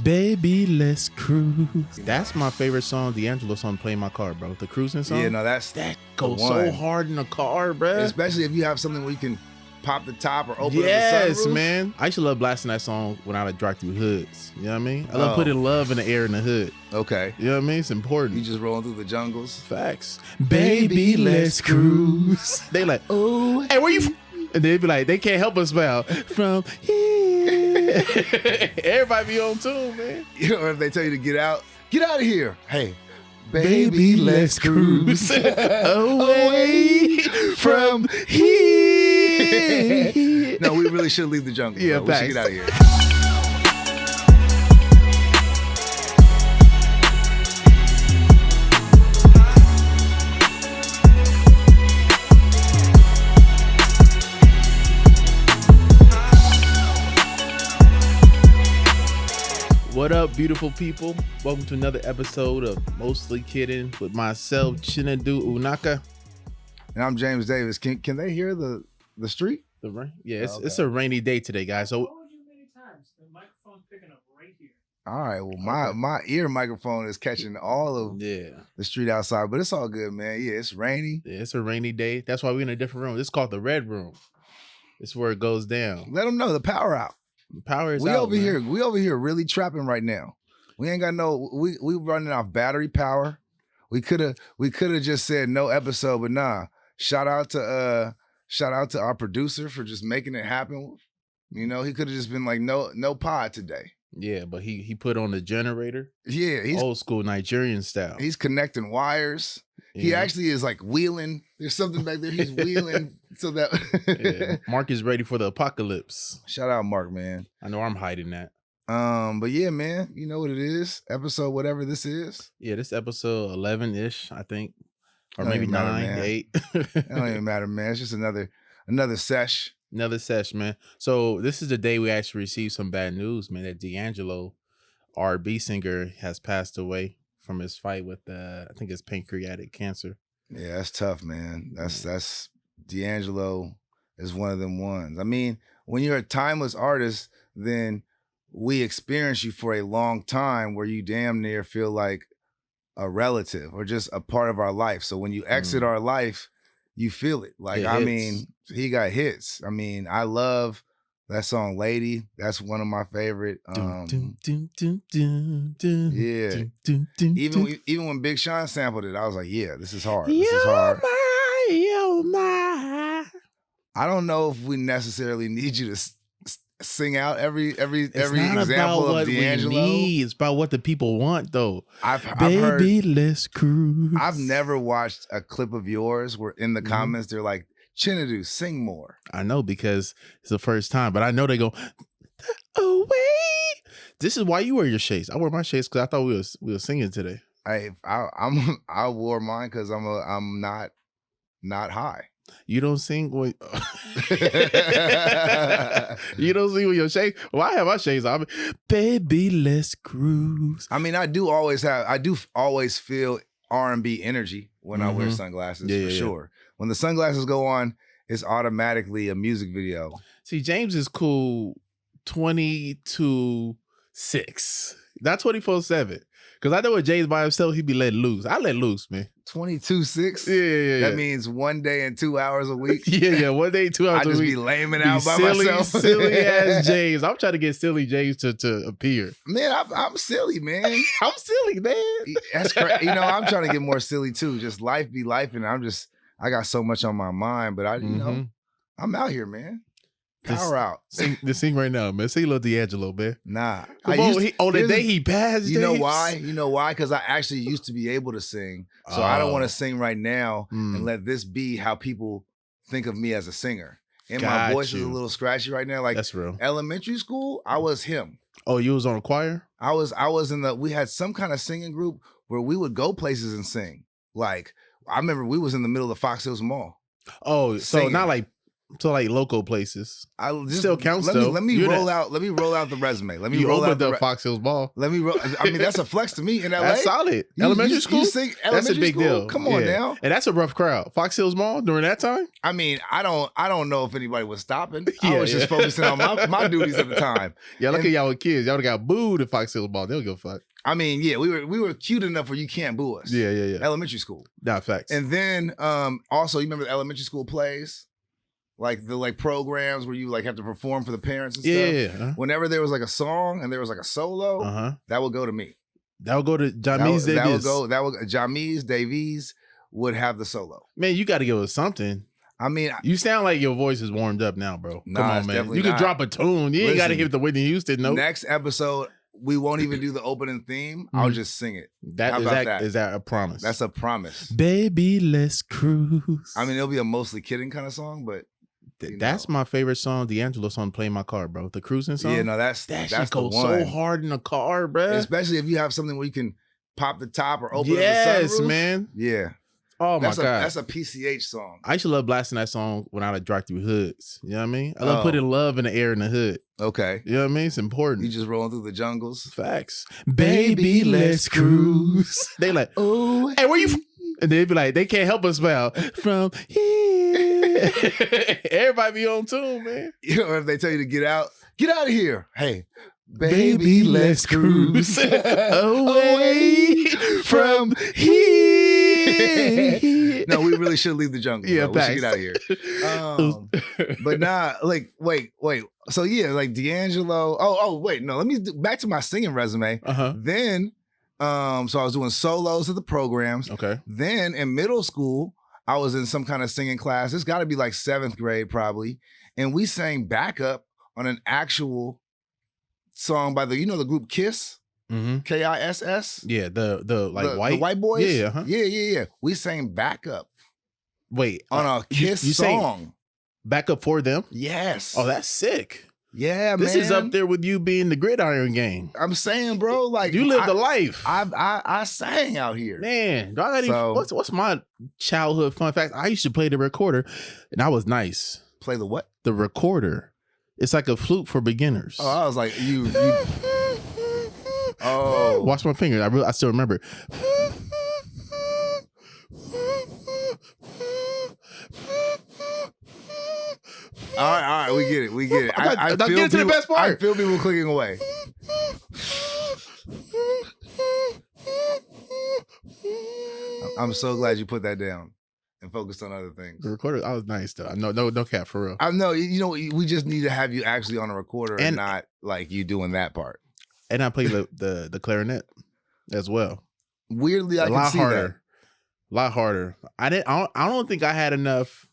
Baby, let's cruise. That's my favorite song, D'Angelo song, Play in My Car, bro. The cruising song. Yeah, no, that goes so hard in the car, bro. Especially if you have something where you can pop the top or open up the sunroof. Yes, man. I used to love blasting that song when I would drive through hoods. You know what I mean? I love putting love in the air in the hood. Okay. You know what I mean? It's important. You just rolling through the jungles. Facts. Baby, let's cruise. They like, oh, hey, where you from? And they'd be like, they can't help us smile. From here. Everybody be on tune, man. You know, if they tell you to get out of here. Hey, baby, let's cruise away from here. No, we really should leave the jungle. Yeah, we should get out of here. What up, beautiful people? Welcome to another episode of Mostly Kidding with myself, Chinedu Unaka. And I'm James Davis. Can they hear the street? The rain? Yeah, it's a rainy day today, guys. So I told you many times, the microphone's picking up right here. All right. Well, my ear microphone is catching all of the street outside, but it's all good, man. Yeah, it's rainy. Yeah, it's a rainy day. That's why we're in a different room. This is called the Red Room. It's where it goes down. Let them know the power out. The power is we out, over man. here. We over here really trapping right now. We ain't got no. We running off battery power. We could have just said no episode, but nah. Shout out to our producer for just making it happen. You know, he could have just been like no pod today. Yeah, but he put on the generator. Yeah, he's old school Nigerian style. He's connecting wires. Yeah. He actually is like wheeling. There's something back there. He's wheeling so that Mark is ready for the apocalypse. Shout out Mark, man. I know I'm hiding that. But yeah, man, you know what it is. Episode whatever this is. Yeah, this episode 11-ish, I think. Or maybe 9, 8. It don't even matter, man. It's just another sesh. Another sesh, man. So this is the day we actually received some bad news, man, that D'Angelo, R&B singer, has passed away from his fight with I think it's pancreatic cancer. Yeah, that's tough, man. That's D'Angelo is one of them ones. I mean, when you're a timeless artist, then we experience you for a long time where you damn near feel like a relative or just a part of our life. So when you exit our life, you feel it. Like, I mean, he got hits. I mean, I love that song Lady. That's one of my favorite. Yeah. Even when Big Sean sampled it, I was like, yeah, this is hard. This is hard. You're my. I don't know if we necessarily need you to sing out every It's not example about of D'Angelo. What we need. It's about what the people want, though. I've Baby, heard, let's cruise. I've never watched a clip of yours where in the comments they're like, Chinedu, sing more. I know because it's the first time, but I know they go away. This is why you wear your shades. I wear my shades because I thought we were singing today. I wore mine because I'm not high. You don't sing when you don't sing with your shades. Well, I have my shades on. Baby, let's cruise. I mean, I do always feel R&B energy when I wear sunglasses for sure. When the sunglasses go on, it's automatically a music video. See, James is cool 20-6, not 24/7. Because I know when James by himself, he'd be let loose. I let loose, man. 22-6? Yeah. That means 1 day and 2 hours a week? Yeah. 1 day, 2 hours a week. I just be laming out by myself. Silly ass James. I'm trying to get silly James to appear. Man, I'm silly, man. I'm silly, man. That's crazy. You know, I'm trying to get more silly too. Just life be life, and I got so much on my mind, but you know, I'm out here, man. Power out. Sing right now, man. Sing a little D'Angelo, man. Nah. On the day he passed, You know why? You know why? Because I actually used to be able to sing. So I don't want to sing right now and let this be how people think of me as a singer. And my voice is a little scratchy right now. Like, that's real. Elementary school, I was him. Oh, you was on a choir? I was we had some kind of singing group where we would go places and sing. Like, I remember we was in the middle of Fox Hills Mall. Oh, singing. So not like So like local places. I just, Still counts let though. Me You're roll out. Let me roll out the resume. Let me You roll out opened up Fox Hills Mall. Let me roll. I mean, that's a flex to me in LA. That's solid. Elementary school. You sing That's a elementary big school? deal. Come on Yeah. now. And that's a rough crowd. Fox Hills Mall during that time. I mean, I don't know if anybody was stopping. I Yeah, was just focusing on my duties at the time. Yeah, look at y'all with kids. Y'all got booed at Fox Hills Mall. They don't give a fuck. I mean, yeah, we were cute enough where you can't boo us. Yeah. Elementary school. Nah, facts. And then also, you remember the elementary school plays? Like the programs where you like have to perform for the parents and stuff. Yeah. Whenever there was like a song and there was like a solo, that would go to me. That would go to James Davies. James Davies would have the solo. Man, you got to give us something. I mean, you sound like your voice is warmed up now, bro. Nah, Come on, man. You can not. drop a tune. You ain't got to give the Whitney Houston note. Next episode, we won't even do the opening theme. I'll just sing it. How about that? Is that a promise? That's a promise. Baby, let's cruise. I mean, it'll be a mostly kidding kind of song, but that's my favorite song, D'Angelo song, "Play My Car," bro. The cruising song. Yeah, no, that shit goes so hard in the car, bro. Especially if you have something where you can pop the top or open up the sunroof. Yes, man. Yeah. Oh my god, that's a PCH song. I used to love blasting that song when I would drive through hoods. You know what I mean? I love putting love in the air in the hood. Okay. You know what I mean? It's important. You just rolling through the jungles. Facts. Baby, let's cruise. They like, oh, hey, where you? And they'd be like, they can't help us spell from here. Everybody be on tune, man. You know, if they tell you to get out of here. Hey, baby, let's cruise away from here. No, we really should leave the jungle. Yeah, we should get out of here. But nah, like, wait. So yeah, like D'Angelo. Oh, wait, no. Let me back to my singing resume. Then, so I was doing solos at the programs. Okay. Then in middle school, I was in some kind of singing class. It's got to be like 7th grade probably, and we sang backup on an actual song by the group Kiss. Kiss. Yeah, the white boys. Yeah, yeah. We sang backup. Wait, on a Kiss song. Backup for them? Yes. Oh, that's sick. Yeah, this man. is up there with you being the gridiron gang. I'm saying, bro, like you lived a life. I sang out here, man. What's my childhood fun fact? I used to play the recorder, and I was nice. Play the what? The recorder. It's like a flute for beginners. Oh, I was like you. Oh, watch my finger. I still remember. All right, we get it. I get to the best part. I feel people clicking away. I'm so glad you put that down and focused on other things. The recorder, I was nice though. No cap for real. I know. We just need to have you actually on a recorder and not like you doing that part. And I play the clarinet as well. Weirdly, I can see that. A lot harder. I don't think I had enough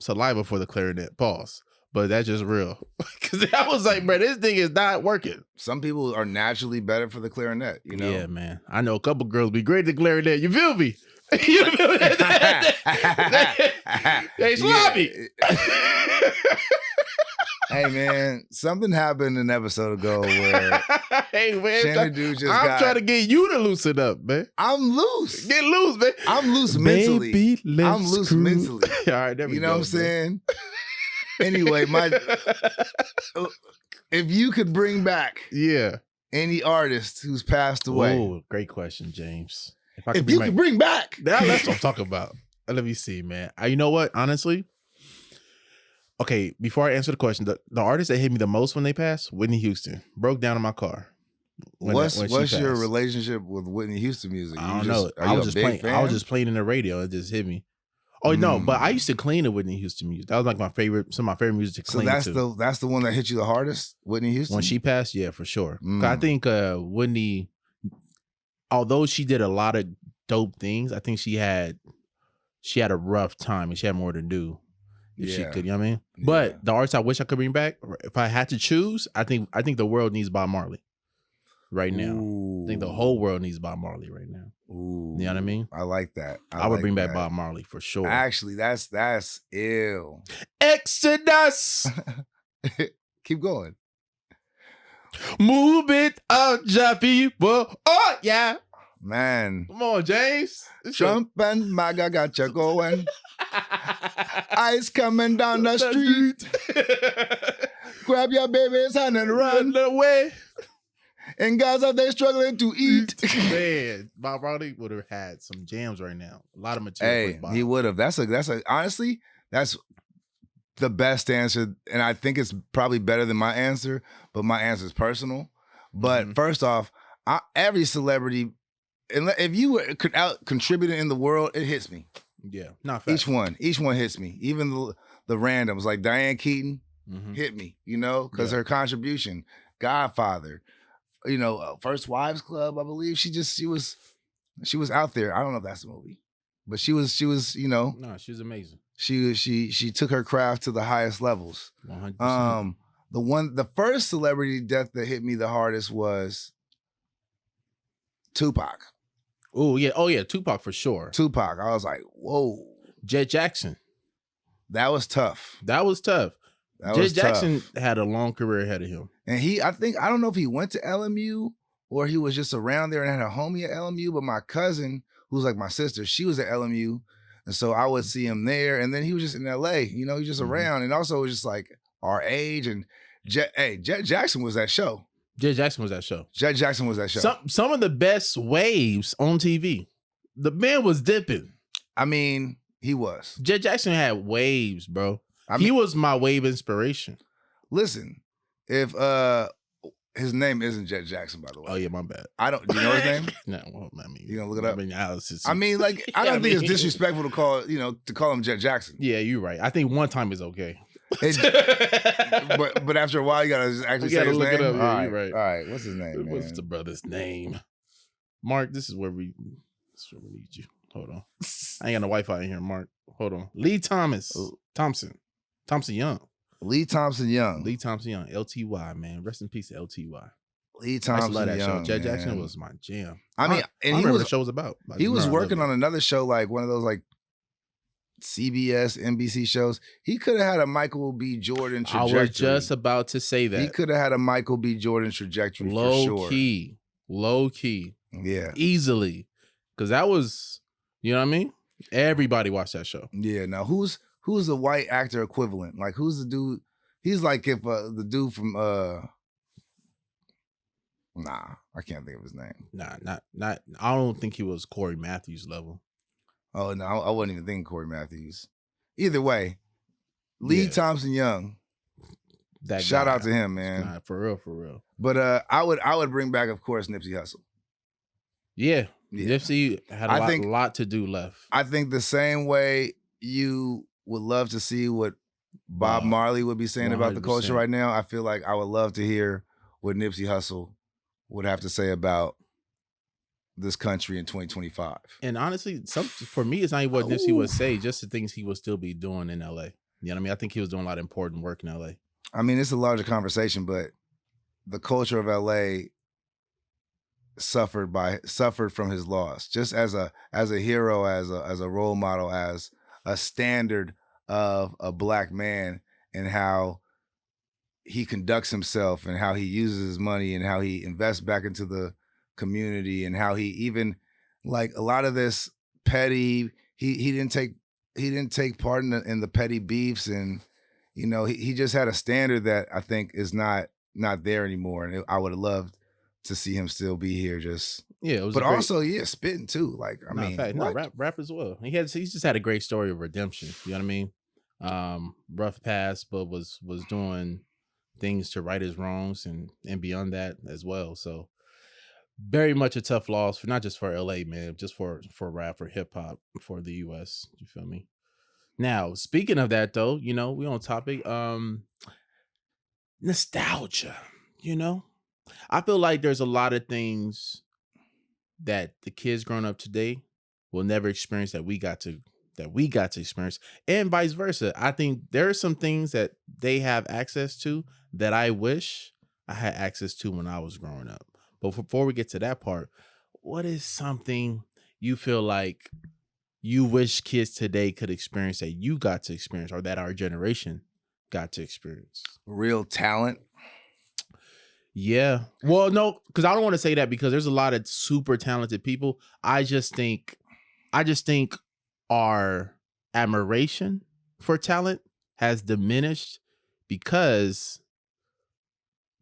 saliva for the clarinet. Pause. But that's just real. Because I was like, bro, this thing is not working. Some people are naturally better for the clarinet, you know? Yeah, man. I know a couple girls be great at the clarinet. You feel me? You feel me? They sloppy. Hey, man, something happened an episode ago where hey, man, Chinedu just I'm trying to get you to loosen up, man. I'm loose. Get loose, man. I'm loose mentally. Baby, I'm loose mentally. All right, there we go. You know what I'm saying? Anyway, if you could bring back any artist who's passed away. Oh, great question, James. If you could bring back. That's what I'm talking about. Let me see, man. You know what? Honestly, okay, before I answer the question, the artist that hit me the most when they passed, Whitney Houston. Broke down in my car. What's your relationship with Whitney Houston music? I don't know. I was just playing in the radio. It just hit me. Oh no, but I used to clean the Whitney Houston music. That was like some of my favorite music to clean. So that's the one that hit you the hardest, Whitney Houston? When she passed, yeah, for sure. I think Whitney, although she did a lot of dope things, I think she had a rough time and she had more to do. If she could, you know what I mean? Yeah. But the artist I wish I could bring back, if I had to choose, I think the world needs Bob Marley right now. Ooh. I think the whole world needs Bob Marley right now. Ooh, you know what I mean? I like that. I would bring back Bob Marley for sure. Actually, that's ill. Exodus. Keep going. Move it up, ja people. Oh yeah. Man. Come on, James. Trump and MAGA got you going. Ice coming down the street. Grab your baby's hand and run away. In Gaza, they struggling to eat. Man, Bob Marley would have had some jams right now. A lot of material. Hey, he would have. That's a honestly, that's the best answer, and I think it's probably better than my answer. But my answer is personal. But first off, every celebrity, if you were out contributing in the world, it hits me. Yeah, not fact. Each one hits me. Even the randoms like Diane Keaton hit me. You know, because her contribution, Godfather. You know, First Wives Club, I believe. She was out there. I don't know if that's the movie, but she was, you know. No, she was amazing. She took her craft to the highest levels. 100%. The first celebrity death that hit me the hardest was Tupac. Oh yeah, Tupac for sure. Tupac. I was like, whoa. Jet Jackson. That was tough. Jet Jackson had a long career ahead of him. And I don't know if he went to LMU or he was just around there and had a homie at LMU, but my cousin, who's like my sister, she was at LMU. And so I would see him there. And then he was just in LA, you know, he was just around. And also it was just like our age. And Jet Jackson was that show. Jet Jackson was that show. Some of the best waves on TV. The man was dipping. I mean, he was. Jet Jackson had waves, bro. He was my wave inspiration. Listen, if his name isn't Jet Jackson, by the way. Oh yeah, my bad. Do you know his name? No, well, I mean, you gonna look it up? I mean, like I don't think it's disrespectful to call him Jet Jackson. Yeah, you're right. I think one time is okay. But after a while, you gotta actually say his look name. It up. Yeah, all right, you're right. All right, what's his name? Man? What's the brother's name? Mark, this is where we need you. Hold on. I ain't got no Wi-Fi in here, Mark. Hold on. Lee Thompson Young. Lee Thompson Young. LTY, man. Rest in peace, LTY. Lee Thompson I love that Young. show. Jet Jackson was my jam. I mean, and I remember the show was about. He was working on another show, like one of those like CBS, NBC shows. He could have had a Michael B. Jordan trajectory. I was just about to say that. He could have had a Michael B. Jordan trajectory for sure. Low key. Yeah. Easily. Because that was, you know what I mean? Everybody watched that show. Yeah. Now, who's the white actor equivalent? Like, who's the dude? He's like if the dude from I can't think of his name. Not. I don't think he was Corey Matthews level. Oh no, I wasn't even thinking Corey Matthews. Either way, Lee Thompson Young. Shout out to him, man. Nah, for real. But I would bring back, of course, Nipsey Hussle. Yeah. Nipsey had a lot to do left. I think the same way you would love to see what Bob Marley would be saying 100%. About the culture right now, I feel like I would love to hear what Nipsey Hussle would have to say about this country in 2025. And honestly, for me, it's not even what Nipsey would say, just the things he would still be doing in LA. You know what I mean? I think he was doing a lot of important work in LA. I mean, it's a larger conversation, but the culture of LA suffered from his loss. Just as a hero, as a role model, as a standard of a black man, and how he conducts himself and how he uses his money and how he invests back into the community and how he even, like, a lot of this petty, he didn't take part in the petty beefs, and you know, he just had a standard that I think is not there anymore. And I would have loved to see him still be here. Just it was, but also spitting too. Like, I mean, rap as well. He's just had a great story of redemption. You know what I mean? Rough past, but was doing things to right his wrongs and beyond that as well. So very much a tough loss for not just for LA, man, just for rap, for hip hop, for the US. You feel me? Now, speaking of that though, you know, we on topic, nostalgia, you know? I feel like there's a lot of things that the kids growing up today will never experience that we got to experience, and vice versa. I think there are some things that they have access to that I wish I had access to when I was growing up. But before we get to that part, what is something you feel like you wish kids today could experience that you got to experience, or that our generation got to experience? Real talent. Yeah. Well, no, because I don't want to say that, because there's a lot of super talented people. I just think our admiration for talent has diminished because,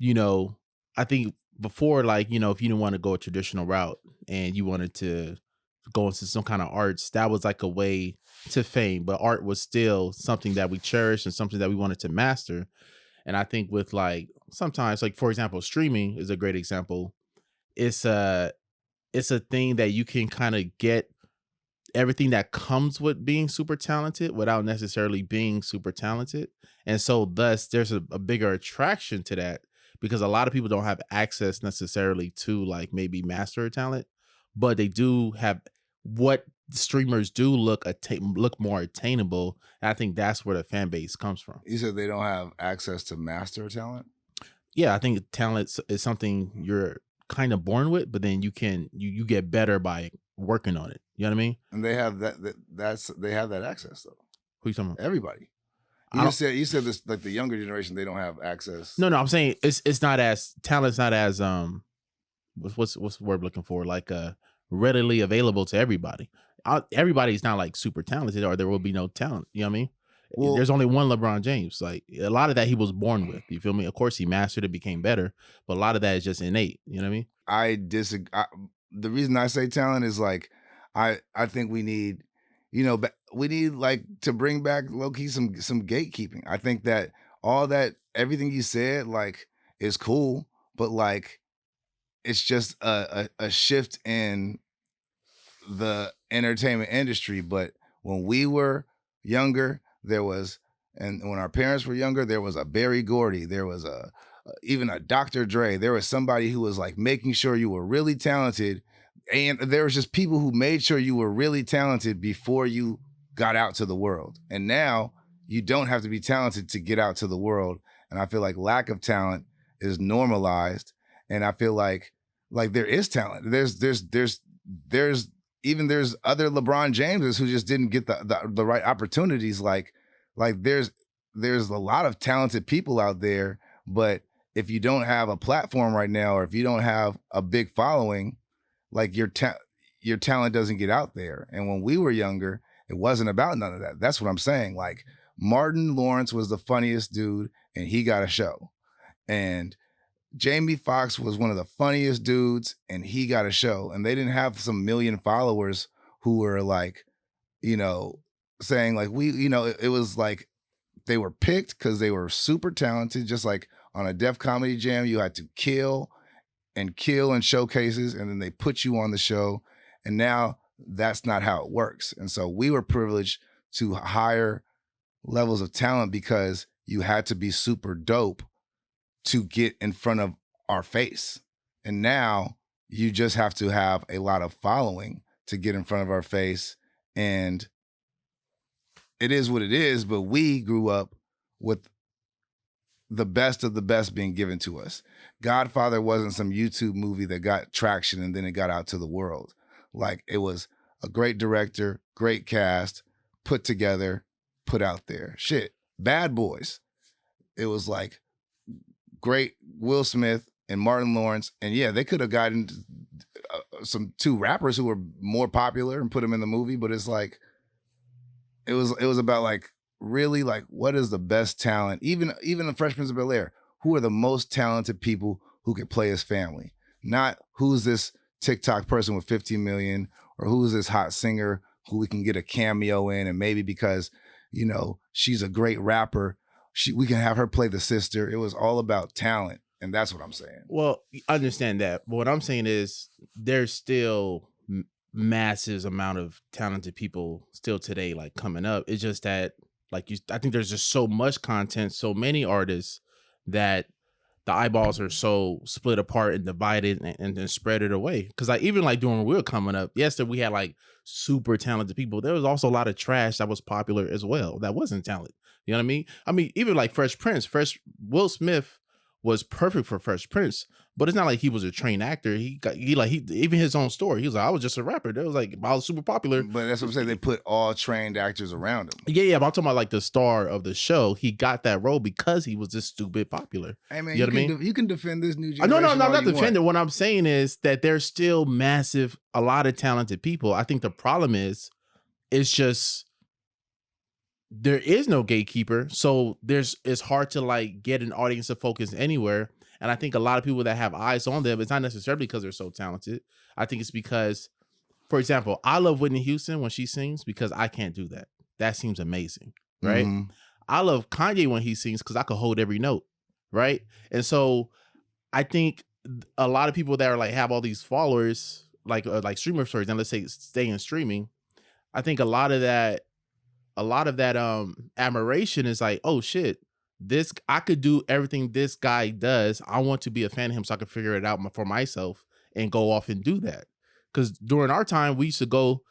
I think before, like, if you didn't want to go a traditional route and you wanted to go into some kind of arts, that was like a way to fame. But art was still something that we cherished and something that we wanted to master. And I think with like sometimes, like for example, streaming is a great example. It's a thing that you can kind of get everything that comes with being super talented without necessarily being super talented. And so thus there's a bigger attraction to that because a lot of people don't have access necessarily to like maybe master talent, but they do have what streamers do look more attainable. And I think that's where the fan base comes from. You said they don't have access to master talent? Yeah, I think talent is something you're kind of born with, but then you get better by working on it. You know what I mean? And they have they have that access though. Who you talking about? Everybody. You said this, like the younger generation, they don't have access. No, I'm saying it's not as talent's not as what's the word I'm looking for, like readily available to everybody. Everybody's not like super talented, or there will be no talent. You know what I mean? Well, there's only one LeBron James. Like a lot of that he was born with. You feel me? Of course he mastered it, became better, but a lot of that is just innate. You know what I mean? I disagree. The reason I say talent is like I think we need, we need like to bring back low-key some gatekeeping. I think that everything you said like is cool, but like it's just a shift in the entertainment industry. But when we were younger, and when our parents were younger, there was a Berry Gordy, there was even a Dr. Dre. There was somebody who was like making sure you were really talented. And there was just people who made sure you were really talented before you got out to the world. And now you don't have to be talented to get out to the world. And I feel like lack of talent is normalized. And I feel like there is talent. There's other LeBron Jameses who just didn't get the right opportunities. Like there's a lot of talented people out there, but if you don't have a platform right now, or if you don't have a big following, like your talent doesn't get out there. And when we were younger, it wasn't about none of that. That's what I'm saying. Like Martin Lawrence was the funniest dude and he got a show. And Jamie Foxx was one of the funniest dudes and he got a show. And they didn't have some million followers who were like, saying like it was like they were picked because they were super talented. Just like on a Def Comedy Jam, you had to kill in showcases, and then they put you on the show. And now that's not how it works. And so we were privileged to higher levels of talent because you had to be super dope to get in front of our face. And now you just have to have a lot of following to get in front of our face. And it is what it is, but we grew up with the best of the best being given to us. Godfather wasn't some YouTube movie that got traction and then it got out to the world. Like it was a great director, great cast, put together, put out there. Shit, Bad Boys. It was like great Will Smith and Martin Lawrence. And yeah, they could have gotten some two rappers who were more popular and put them in the movie, but it's like, it was about like, really like what is the best talent? Even the Fresh Prince of Bel-Air, who are the most talented people who could play his family? Not who's this TikTok person with 15 million or who's this hot singer who we can get a cameo in, and maybe because she's a great rapper, we can have her play the sister. It was all about talent, and that's what I'm saying. Well, I understand that, but what I'm saying is there's still massive amount of talented people still today, like coming up. It's just that I think there's just so much content, so many artists that the eyeballs are so split apart and divided and then spread it away. Because even like during we were coming up, yes, that we had like super talented people. There was also a lot of trash that was popular as well that wasn't talent. You know what I mean? I mean, even like Will Smith was perfect for Fresh Prince, but it's not like he was a trained actor. He even his own story. He was like, I was just a rapper. That was like, I was super popular. But that's what I'm saying. They put all trained actors around him. Yeah. But I'm talking about like the star of the show. He got that role because he was just stupid popular. Hey man, you know what I mean? You can defend this new generation. No, I'm not defending. What I'm saying is that there's still a lot of talented people. I think the problem is, it's just there is no gatekeeper, so it's hard to like get an audience to focus anywhere. And I think a lot of people that have eyes on them, it's not necessarily because they're so talented. I think it's because, for example, I love Whitney Houston when she sings because I can't do that. That seems amazing, right? Mhm. I love Kanye when he sings because I could hold every note, right? And so I think a lot of people that are like have all these followers, like streamer stories, and let's say stay in streaming. I think a lot of that admiration is like, oh shit, this I could do everything this guy does. I want to be a fan of him so I can figure it out for myself and go off and do that. Because during our time, we used to go.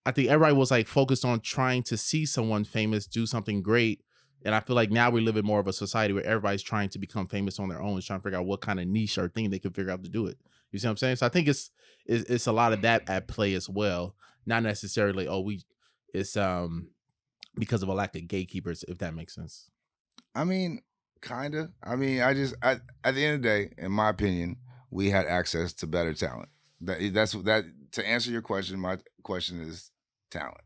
I think everybody was like focused on trying to see someone famous do something great. And I feel like now we live in more of a society where everybody's trying to become famous on their own, trying to figure out what kind of niche or thing they can figure out to do it. You see what I'm saying? So I think it's a lot of that at play as well. Not necessarily, it's because of a lack of gatekeepers, if that makes sense. I mean, kind of. I mean, at the end of the day, in my opinion, we had access to better talent. To answer your question, my question is talent.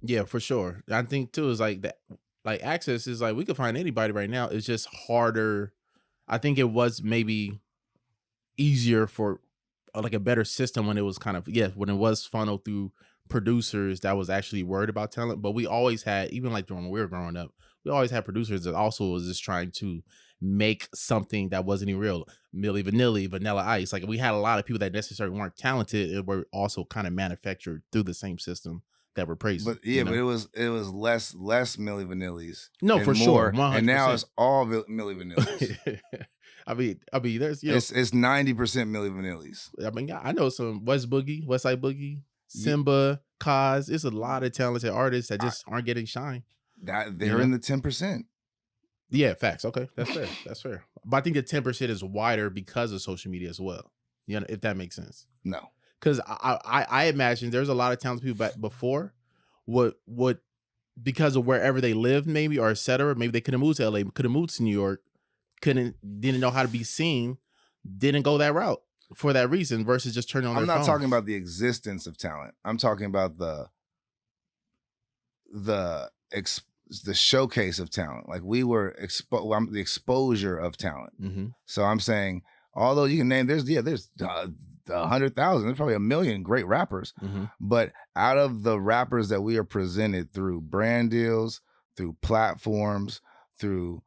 Yeah, for sure. I think too is like that. Like access is like we could find anybody right now. It's just harder. I think it was maybe easier for like a better system when it was kind of when it was funneled through producers that was actually worried about talent. But we always had, even like when we were growing up, we always had producers that also was just trying to make something that wasn't even real. Milli Vanilli, Vanilla Ice. Like we had a lot of people that necessarily weren't talented and were also kind of manufactured through the same system that were praising. But but it was less Milli Vanillis. No, for sure. 100%. And now it's all Milli Vanillis. I mean, there's it's 90% Milli Vanillis. I mean, I know some West Side Boogie, Simba, Kaz. It's a lot of talented artists that just aren't getting shine. That they're in the 10%. Yeah, facts. Okay, that's fair. That's fair. But I think the 10% is wider because of social media as well. You know, if that makes sense. No, because I imagine there's a lot of talented people back before would because of wherever they lived, maybe, or et cetera. Maybe they could have moved to LA, could have moved to New York, didn't know how to be seen, didn't go that route for that reason versus just turning on their I'm not phones. talking about the existence of talent. I'm talking about the showcase of talent. Like we were the exposure of talent. Mm-hmm. So I'm saying, although you can name, there's 100,000, there's probably 1 million great rappers. Mm-hmm. But out of the rappers that we are presented through brand deals, through platforms, through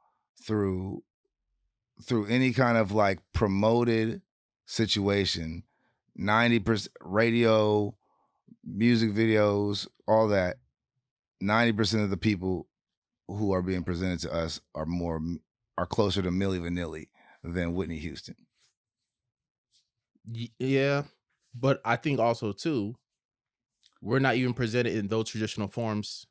any kind of like promoted situation, 90% radio, music videos, all that, 90% of the people who are being presented to us are closer to Milli Vanilli than Whitney Houston. Yeah, but I think also too, we're not even presented in those traditional forms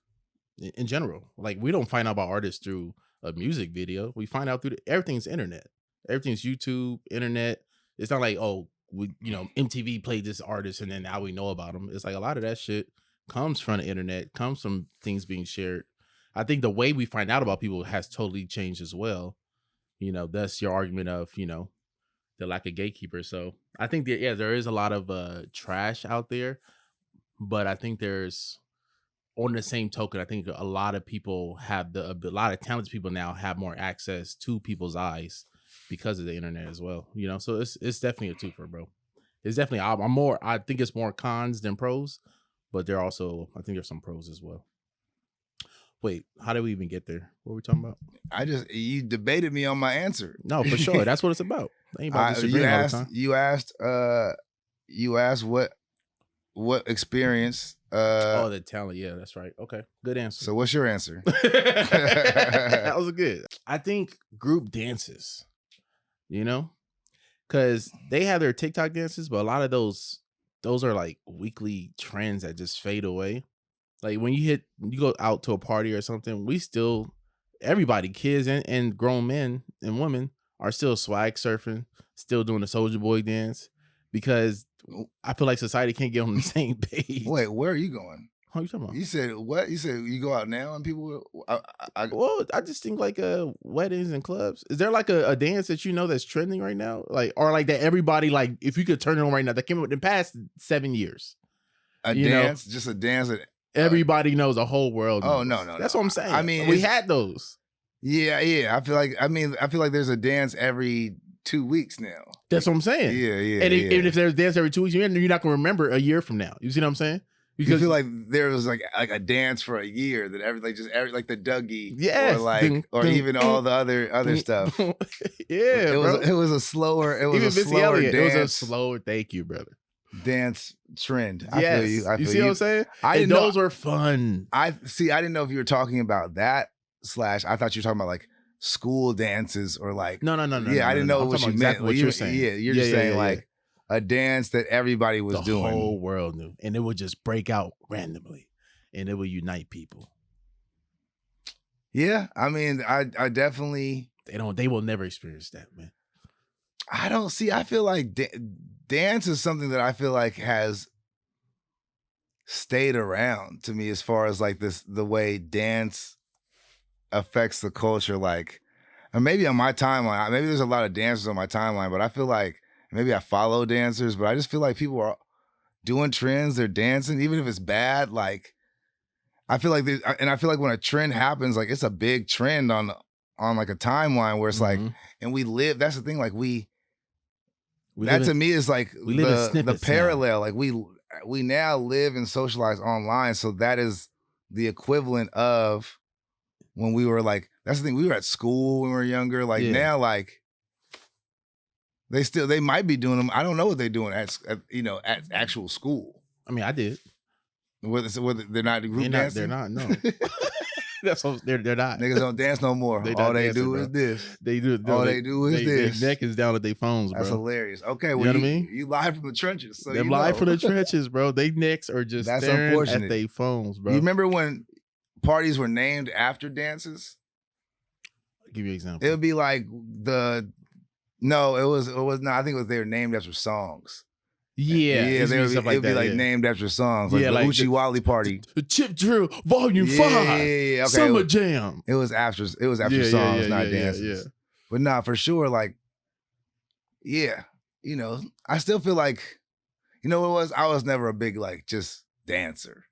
in general. Like we don't find out about artists through a music video. We find out through everything's internet. Everything's YouTube, internet. It's not like, oh, MTV played this artist and then now we know about them. It's like a lot of that shit comes from the internet, comes from things being shared. I think the way we find out about people has totally changed as well. That's your argument of, the lack of gatekeepers. So I think that, there is a lot of trash out there, but I think there's, on the same token, I think a lot of people have a lot of talented people now have more access to people's eyes because of the internet as well. So it's definitely a twofer, bro. It's definitely, I think it's more cons than pros, but I think there's some pros as well. Wait, how did we even get there? What were we talking about? You debated me on my answer. No, for sure. That's what it's about. Ain't about disagreeing all the time. You asked what experience. The talent. Yeah, that's right. Okay, good answer. So what's your answer? That was good. I think group dances, because they have their TikTok dances, but a lot of those are like weekly trends that just fade away. Like when you go out to a party or something, everybody, kids and grown men and women are still swag surfing, still doing the Soulja Boy dance, because I feel like society can't get on the same page. Wait, where are you going? What are you talking about? You said what? You said you go out now and people. Well, I just think like weddings and clubs. Is there like a dance that that's trending right now, like or like that everybody like if you could turn it on right now that came out in the past 7 years? Just a dance that Everybody knows, the whole world knows. Oh, no. That's what I'm saying. I mean, we had those. Yeah. I feel like there's a dance every 2 weeks now. That's what I'm saying. Yeah. And if there's a dance every 2 weeks, you're not gonna remember a year from now. You see what I'm saying? Because you feel like there was like a dance for a year that every like the Dougie, yes, or even all the other stuff. Yeah, it was a slower dance. It was a slower. Thank you, brother. Dance trend. Yes. I feel you. You see what I'm saying? Those were fun. I didn't know if you were talking about that / I thought you were talking about like school dances or like no. Yeah, I didn't know what you meant. Exactly what you're saying. Yeah, you're just saying like a dance that everybody was doing. The whole world knew, and it would just break out randomly, and it would unite people. Yeah, I mean, I definitely. They will never experience that, man. I feel like dance is something that I feel like has stayed around to me as far as like the way dance affects the culture. Like, and maybe on my timeline, maybe there's a lot of dancers on my timeline, but I feel like maybe I follow dancers, but I just feel like people are doing trends, they're dancing, even if it's bad. Like, I feel like when a trend happens, like it's a big trend on like a timeline where it's like, and we live. That's the thing. Like that to me is like the parallel. Now. Like we now live and socialize online, so that is the equivalent of when we were like. That's the thing. We were at school when we were younger. Like now, like they might be doing them. I don't know what they're doing at actual school. I mean, I did. Whether they're not group dancing. They're not. No. That's what, they're not. Niggas don't dance no more. All they do is this. They do. All they do is this. Their neck is down at their phones, bro. That's hilarious. Okay, well, you know what I mean? You live from the trenches. So they're live from the trenches, bro. They necks are just staring at their phones, bro. You remember when parties were named after dances? I'll give you an example. It would be like it was not. I think it was they were named after songs. Yeah, it'd be like named after songs, like the Uchi Wally party, the Chip Drill Volume 5, okay. Summer Jam. It was after songs, not dances. But nah, for sure, like, I still feel like, what it was. I was never a big like just dancer,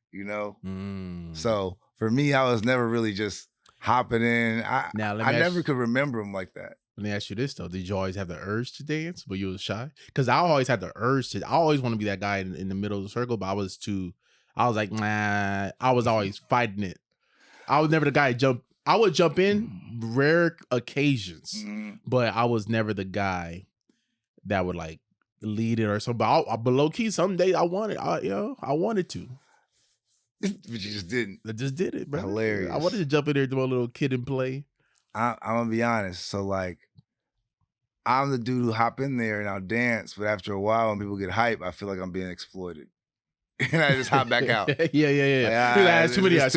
So for me, I was never really just hopping in. I never could remember them like that. Let me ask you this though: did you always have the urge to dance, but you was shy? Because I always had the urge to. I always want to be that guy in the middle of the circle, but I was like, nah. I was always fighting it. I was never the guy to jump. I would jump in rare occasions, but I was never the guy that would like lead it or something. But low key, some days I wanted. I wanted to. But you just didn't. I just did it, bro. Hilarious. I wanted to jump in there and do a little kid and play. I'm gonna be honest. So like, I'm the dude who hop in there and I'll dance, but after a while, when people get hype, I feel like I'm being exploited, and I just hop back out. Yeah. Like, too many eyes.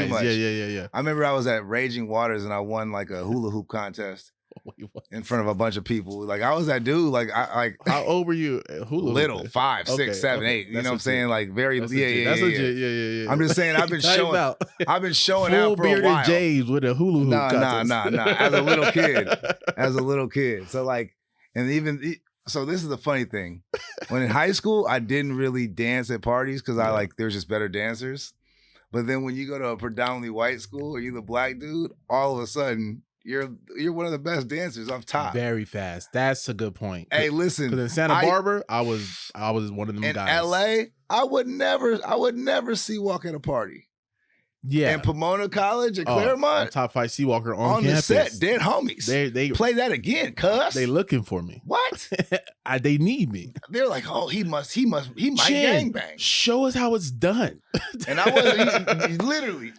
Yeah. I remember I was at Raging Waters and I won like a hula hoop contest in front of a bunch of people. Like I was that dude. Like how old were you? Little, 5, 6, 7, 8. You know what I'm saying? Like very. That's legit. Yeah. I'm just saying I've been showing out full for a while. James with a hula hoop. Nah. As a little kid. So like, and even so, this is the funny thing. When in high school, I didn't really dance at parties because there's just better dancers. But then when you go to a predominantly white school or you're the black dude, all of a sudden. You're one of the best dancers off top. Very fast. That's a good point. Hey, listen. Because in Santa Barbara, I was one of them guys. In LA, I would never see walk at a party. Yeah. In Pomona College at Claremont. Top 5 Seawalker on campus. The set, dead homies. They play that again, cuz. They looking for me. What? They need me. They're like, oh, he might gangbang. Show us how it's done. And I wasn't literally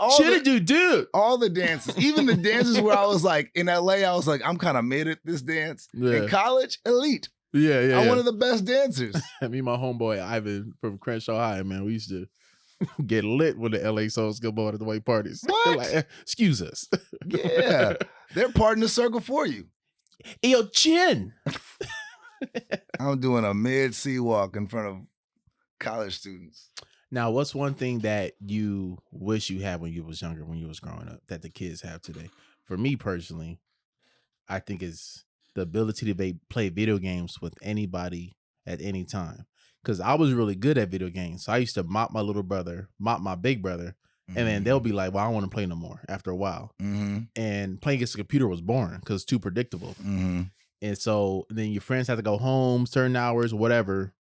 dude. All the dances, even the dances where I was like in LA, I was like, I'm kind of mid at this dance. In college, elite. Yeah. I'm one of the best dancers. Me and my homeboy Ivan from Crenshaw High, man, we used to get lit when the LA Souls go on at the white parties. What? Like, excuse us. Yeah. They're parting the circle for you. Yo, Chin. I'm doing a mid-sea walk in front of college students. Now, what's one thing that you wish you had when you was younger, when you was growing up, that the kids have today? For me personally, I think it's the ability to play video games with anybody at any time. Because I was really good at video games. So I used to mop my little brother, mop my big brother, and then they'll be like, well, I don't want to play no more after a while. And playing against the computer was boring because it's too predictable. And so then your friends have to go home certain hours, whatever.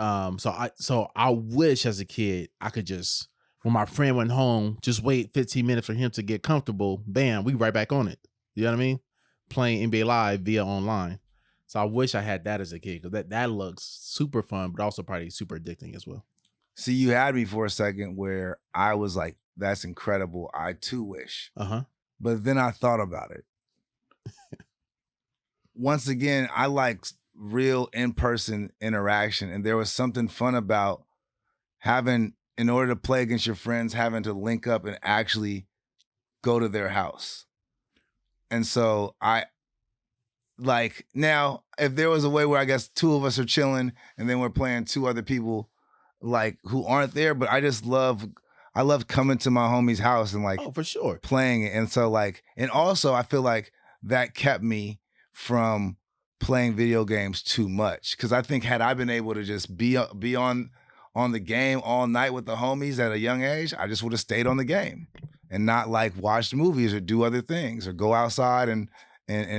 So I wish as a kid I could just, when my friend went home, just wait 15 minutes for him to get comfortable. Bam, we right back on it. You know what I mean? Playing NBA Live via online. So I wish I had that as a kid because that looks super fun, but also probably super addicting as well. See, you had me for a second where I was like, that's incredible. I too wish. But then I thought about it. Once again, I like real in-person interaction. And there was something fun about having, in order to play against your friends, having to link up and actually go to their house. And so like now, if there was a way where I guess two of us are chilling and then we're playing two other people like who aren't there, but I love coming to my homie's house and like, oh, for sure, playing it. And so like, and also I feel like that kept me from playing video games too much. Cause I think had I been able to just be on the game all night with the homies at a young age, I just would have stayed on the game and not like watch movies or do other things or go outside and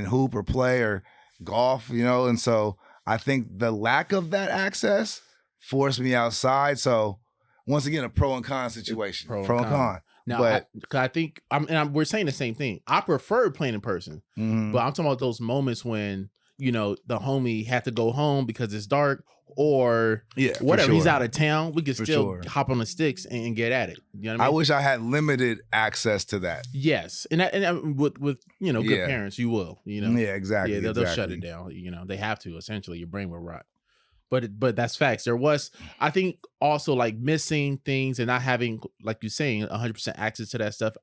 hoop or play or golf, you know? And so I think the lack of that access forced me outside. So once again, a pro and con situation. Pro and con. Now, but I think we're saying the same thing. I prefer playing in person, but I'm talking about those moments when, you know, the homie had to go home because it's dark or whatever. Sure. He's out of town. We could still hop on the sticks and get at it. You know what I mean? I wish I had limited access to that. Yes. And with you know, good parents, you will, you know. Yeah, exactly. Yeah, they'll shut it down. You know, they have to, essentially. Your brain will rot. But that's facts. There was, I think, also like missing things and not having, like you're saying, 100% access to that stuff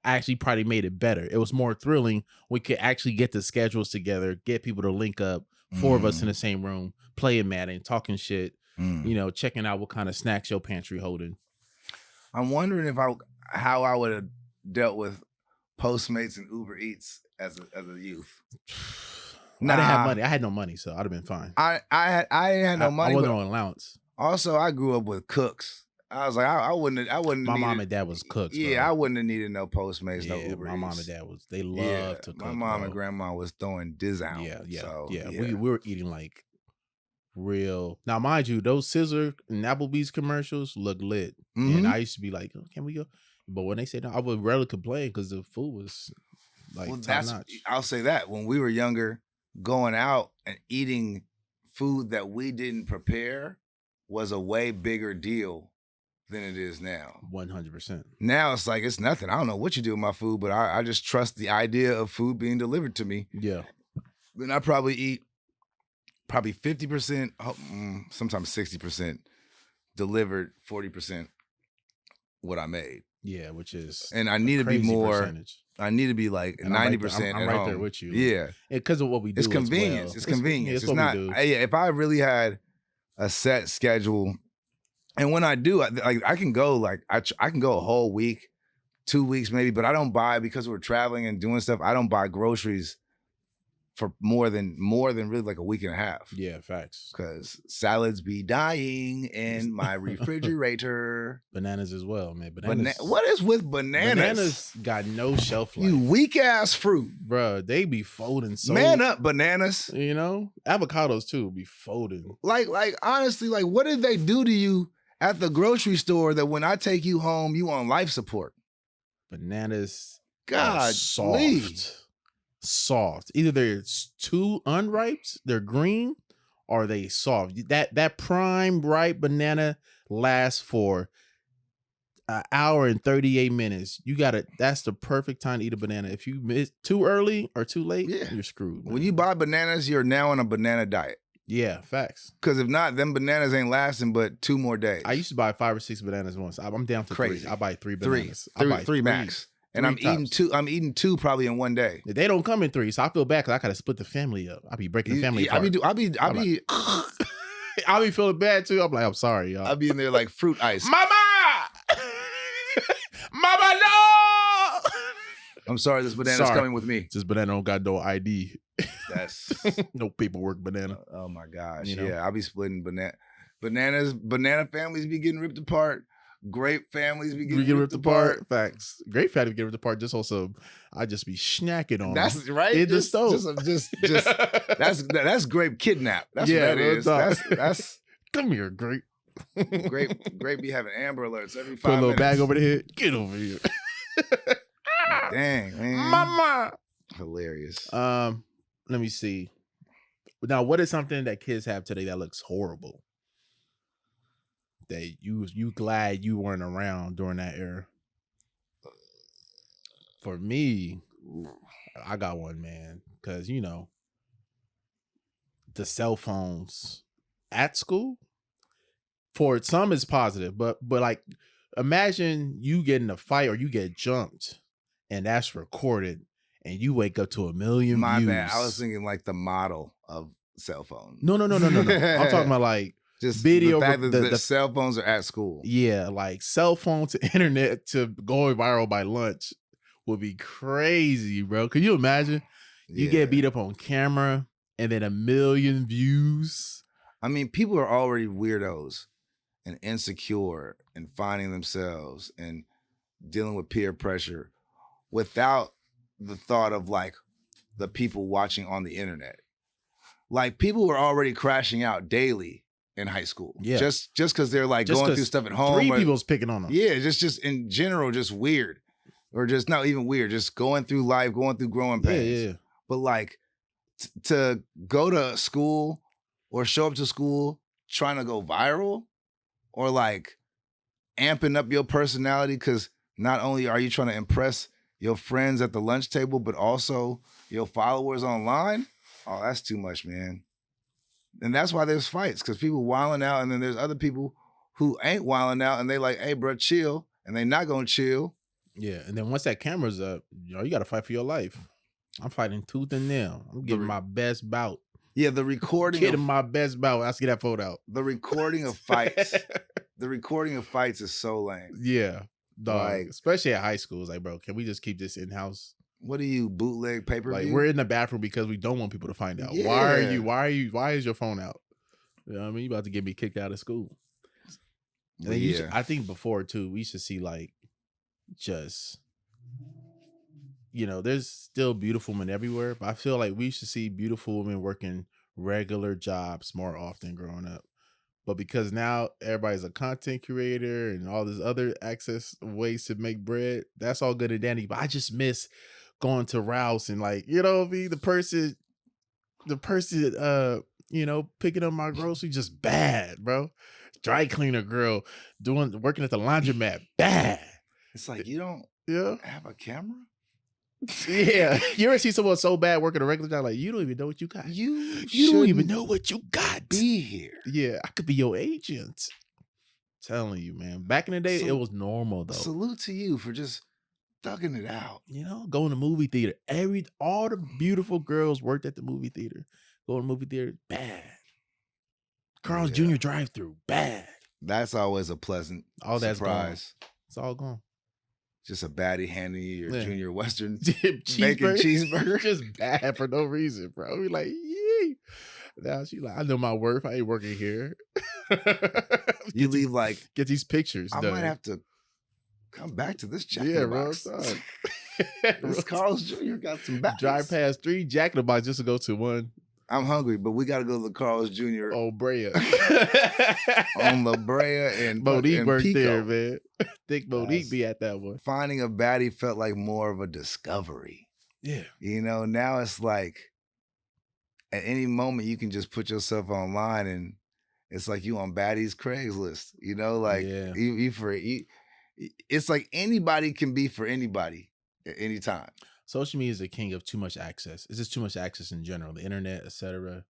actually probably made it better. It was more thrilling. We could actually get the schedules together, get people to link up, four of us in the same room, playing Madden, talking shit, you know, checking out what kind of snacks your pantry holding. I'm wondering how I would have dealt with Postmates and Uber Eats as a youth. I didn't have money. I had no money, so I'd have been fine. I had no money. I wasn't on allowance. Also, I grew up with cooks. I was like, I wouldn't. My mom and dad was cooks. Yeah, bro. I wouldn't have needed no Postmates, no Uber Eats. My mom and dad they loved to cook. My mom and grandma was throwing diz out. Yeah. We were eating like real. Now, mind you, those Scissor and Applebee's commercials look lit, and I used to be like, oh, can we go? But when they said no, I would rarely complain because the food was like top notch. I'll say that when we were younger, going out and eating food that we didn't prepare was a way bigger deal than it is now. 100%. Now it's like, it's nothing. I don't know what you do with my food, but I just trust the idea of food being delivered to me. Yeah. Then I probably eat 50%, sometimes 60% delivered, 40% what I made. Yeah, which is, and I need to be more. Percentage. I need to be like 90%. I'm right there with you. Yeah, because of what we do. It's convenience. It's convenience. It's not. If I really had a set schedule, and when I do, I can go like I can go a whole week, 2 weeks maybe, but I don't buy, because we're traveling and doing stuff. I don't buy groceries for more than really like a week and a half. Yeah, facts. Because salads be dying in my refrigerator. Bananas as well, man. Bananas. What is with bananas? Bananas got no shelf life. You weak ass fruit, bro. They be folding so. Man up, bananas. You know, avocados too be folding. Like honestly, like what did they do to you at the grocery store that when I take you home, you on life support? Bananas. God, soft. Either they're too unripe, they're green, or they soft. That prime ripe banana lasts for an hour and 38 minutes. That's the perfect time to eat a banana. If you miss too early or too late, you're screwed, man. When you buy bananas, you're now on a banana diet. Yeah, facts. Because if not, them bananas ain't lasting but 2 more days. I used to buy 5 or 6 bananas once. I'm down to Crazy. 3. I buy 3 bananas. Three max. And I'm eating two probably in one day. They don't come in 3, so I feel bad because I gotta split the family up. I be breaking the family apart. I'll be feeling bad too. I'm like, I'm sorry, y'all. I'll be in there like fruit ice. Mama! Mama, no! I'm sorry, this banana's coming with me. This banana don't got no ID. That's no paperwork banana. Oh my gosh. You know? Yeah, I'll be splitting bananas. Banana families be getting ripped apart. Grape families be getting ripped apart. Facts. Grape family get ripped apart. Just also, I just be snacking on That's them. right. In the stove. That's grape kidnap. That's what that is. That's come here, grape. Grape be having Amber Alerts every 5 minutes. Put a little bag over the head. Get over here. Dang, man. Mama. Hilarious. Let me see. Now, what is something that kids have today that looks horrible? That you glad you weren't around during that era? For me, I got one, man. Because, you know, the cell phones at school, for some is positive, but like, imagine you get in a fight or you get jumped and that's recorded and you wake up to 1 million My views. bad. I was thinking like the model of cell phone. No. I'm talking about like just video. The fact that the cell phones are at school. Yeah, like cell phone to internet to going viral by lunch would be crazy, bro. Could you imagine? You get beat up on camera and then 1 million views. I mean, people are already weirdos and insecure and finding themselves and dealing with peer pressure without the thought of like the people watching on the internet. Like people were already crashing out daily in high school. Yeah. Just because they're like going through stuff at home. 3 people's picking on them. Yeah, just in general, just weird. Or just not even weird, just going through life, going through growing pains. Yeah. But like to go to school or show up to school trying to go viral or like amping up your personality because not only are you trying to impress your friends at the lunch table, but also your followers online. Oh, that's too much, man. And that's why there's fights, because people wilding out, and then there's other people who ain't wilding out, and they like, hey, bro, chill, and they not gonna chill. Yeah, and then once that camera's up, you got to fight for your life. I'm fighting tooth and nail. I'm giving my best bout. Yeah, the recording. Getting my best bout. I see that photo out. The recording of fights. The recording of fights is so lame. Yeah, dog. Like, especially at high school. It's like, bro, can we just keep this in house? What are you, bootleg pay-per-view? Like, we're in the bathroom because we don't want people to find out. Yeah. Why is your phone out? You know what I mean? You about to get me kicked out of school. And I think before too, we should see like just, you know, there's still beautiful women everywhere, but I feel like we should see beautiful women working regular jobs more often growing up. But because now everybody's a content creator and all this other access ways to make bread, that's all good and dandy. But I just miss going to Rouse and like, you know, the person, you know, picking up my groceries, just bad, bro. Dry cleaner girl working at the laundromat, bad. It's like, you don't have a camera? Yeah. You ever see someone so bad working a regular job, like, you don't even know what you got. You don't even know what you got. Be here. Yeah, I could be your agent. Telling you, man. Back in the day, it was normal though. Salute to you for just thugging it out. You know, going to movie theater. All the beautiful girls worked at the movie theater. Going to movie theater, bad. Carl's Jr. drive-through, bad. That's always a pleasant surprise. It's all gone. Just a baddie handing you your Junior Western bacon cheeseburger. Just bad for no reason, bro. We like, yee. Now she like, I know my worth. I ain't working here. You leave like, get these pictures. I might have to come back to this Jack in the Box. This Carl's Jr. got some back. Drive past 3 Jack in the Box just to go to one. I'm hungry, but we got to go to the Carl's Jr. on Brea. On La Brea and Monique worked Pico. there, man. Think Monique be at that one. Finding a baddie felt like more of a discovery. Yeah. You know, now it's like at any moment you can just put yourself online and it's like you on baddie's Craigslist. You know, like it's like anybody can be for anybody at any time. Social media is the king of too much access. It's just too much access in general. The internet, etc.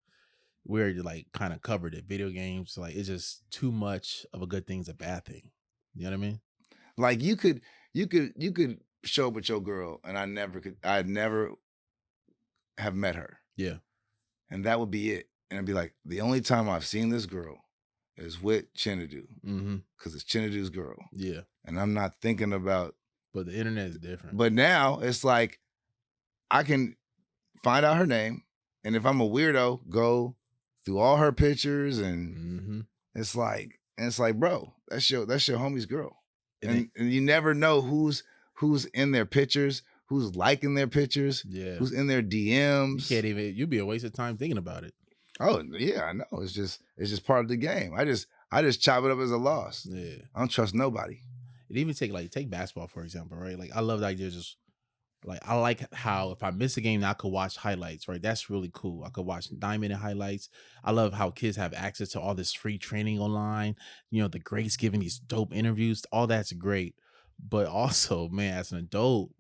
We're like kind of covered it. Video games, like it's just too much of a good thing is a bad thing. You know what I mean? Like you could show up with your girl, and I'd never have met her. Yeah, and that would be it. And I'd be like, the only time I've seen this girl is with Chinedu, because it's Chinedu's girl. Yeah, and I'm not thinking about. But the internet is different. But now it's like, I can find out her name And if I'm a weirdo, go through all her pictures, and it's like, bro, that's your homie's girl. And you never know who's in their pictures, who's liking their pictures, who's in their DMs. You'd be a waste of time thinking about it. Oh yeah, I know. It's just part of the game. I just chop it up as a loss. Yeah. I don't trust nobody. It even take basketball, for example, right? Like I love the idea of just like I like how if I miss a game, I could watch highlights, right? That's really cool. I could watch 9-minute highlights. I love how kids have access to all this free training online. You know, the greats giving these dope interviews. All that's great. But also, man, as an adult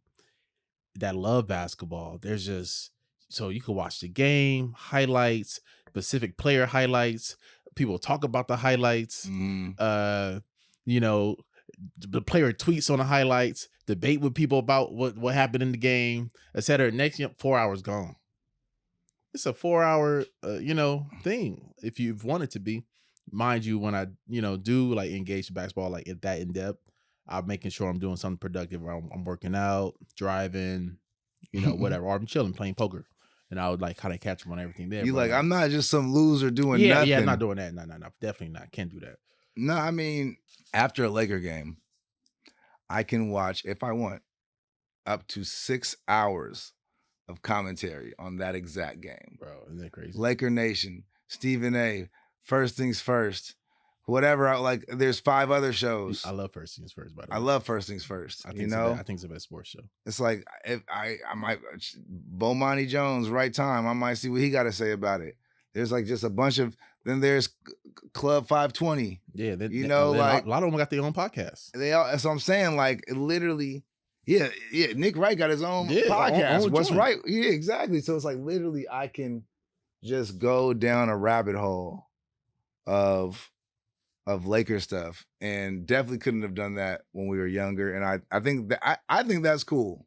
that love basketball, there's just so you can watch the game, highlights, specific player highlights. People talk about the highlights. You know, the player tweets on the highlights, debate with people about what happened in the game, etc. Next 4 hours gone. It's a 4-hour thing if you've wanted to be. Mind you, when I do like engage in basketball like that in depth, I'm making sure I'm doing something productive. I'm working out, driving, whatever, or I'm chilling, playing poker. And I would like kind of catch them on everything there. You like, I'm not just some loser doing nothing. Yeah, I'm not doing that. No, definitely not. Can't do that. No, I mean, after a Laker game, I can watch, if I want, up to 6 hours of commentary on that exact game. Bro, isn't that crazy? Laker Nation, Stephen A, First Things First, whatever. There's 5 other shows. I love First Things First, by the way. I love First Things First. I think it's the best sports show. It's like, if I might, Bomani Jones, Right Time, I might see what he got to say about it. There's like just a bunch of, then there's Club 520. Yeah, like a lot of them got their own podcasts. They all, that's what I'm saying. Like literally, yeah. Nick Wright got his own podcast. Own What's joint. right? Yeah, exactly. So it's like literally, I can just go down a rabbit hole of Laker stuff, and definitely couldn't have done that when we were younger. And I think that I think that's cool.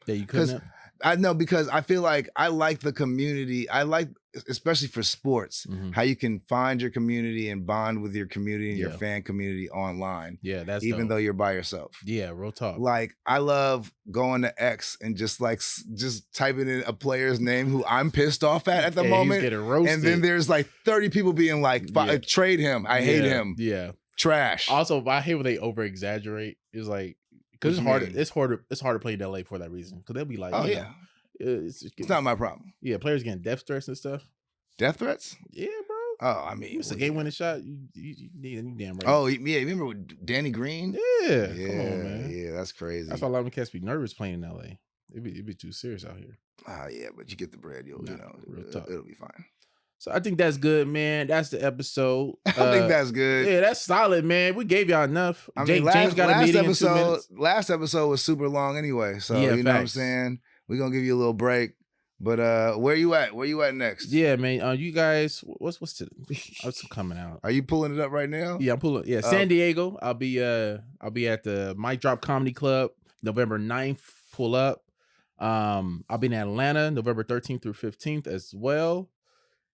Yeah, you couldn't. I know, because I feel like I like the community. I like, especially for sports, how you can find your community and bond with your community and your fan community online. Yeah, that's even dope. though you're by yourself. Yeah, real talk. Like, I love going to X and just typing in a player's name who I'm pissed off at the moment. He's getting roasted. And then there's like 30 people being like, trade him. I hate him. Yeah. Trash. Also, I hate when they over exaggerate. It's like, because it's hard to play in LA for that reason. Because they'll be like, it's not my problem. Yeah, players getting death threats and stuff. Death threats? Yeah, bro. Oh, I mean, it's a game-winning shot. You damn right. Oh, yeah. Remember with Danny Green? Yeah. Come on, man. Yeah, that's crazy. That's why a lot of cats be nervous playing in LA. It'd be too serious out here. Yeah, but you get the bread, it'll be fine. So I think that's good, man. That's the episode. I think that's good. Yeah, that's solid, man. We gave y'all enough. I mean, James got a meeting in 2 minutes. Last episode was super long anyway, so yeah, you know what I'm saying? We're gonna give you a little break. But where you at? Where you at next? Yeah, man. You guys, what's coming out? Are you pulling it up right now? Yeah, I'm pulling. Yeah, San Diego. I'll be at the Mic Drop Comedy Club November 9th. Pull up. I'll be in Atlanta November 13th through 15th as well.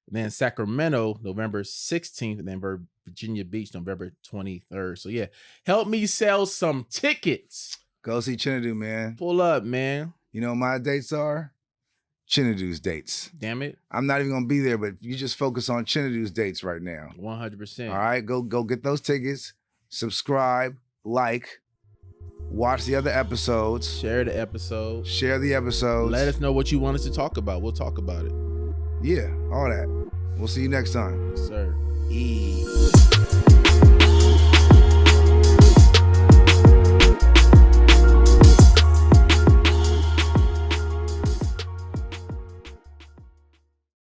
And then Sacramento November 16th, and then Virginia Beach November 23rd. So yeah, help me sell some tickets. Go see Chinedu, man. Pull up, man. You know what my dates are? Chinedu's dates. Damn it. I'm not even gonna be there, but you just focus on Chinedu's dates right now. 100%. All right, go get those tickets. Subscribe, like, watch the other episodes. Share the episodes. Let us know what you want us to talk about. We'll talk about it. Yeah, all that. We'll see you next time. Yes, sir.